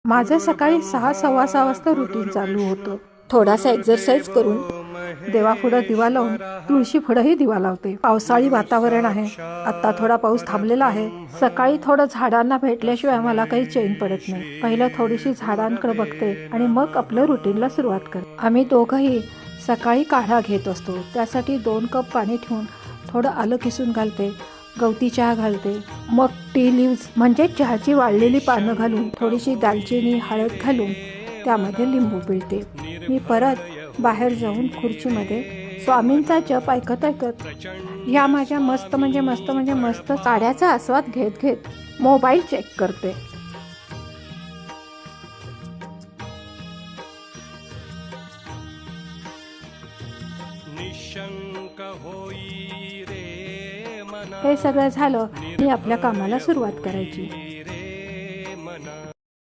माझं सकाळी 6 सव्वा 6 वाजता रुटीन चालू होतं. थोडासा एक्सरसाइज करून देवापुढं दिवा लावून तुळशी पुढंही दिवा लावते. पावसाळी वातावरण आहे. आता थोडा पाऊस थांबलेला आहे. सकाळी थोडं झाडांना भेटल्याशिवाय मला काही चैन पडत नाही. पहिलं थोडीशी झाडांकडे बघते आणि मग आपलं रुटीनला सुरुवात करते. आम्ही दोघंही सकाळी काढा घेत असतो. त्यासाठी 2 कप पाणी ठेवून थोडं आलं किसून घालते, गवती चहा घालते, मग टी लिव्स म्हणजे चहाची वाळलेली पानं घालून थोडीशी दालचिनी हळद घालून त्यामध्ये लिंबू पिळते. मी परत बाहेर जाऊन खुर्चीमध्ये स्वामींचा जप ऐकत ऐकत ह्या माझ्या मस्त साड्याचा आस्वाद घेत घेत मोबाईल चेक करते. हे सगळं झालं की आपल्या कामाला सुरुवात करायची.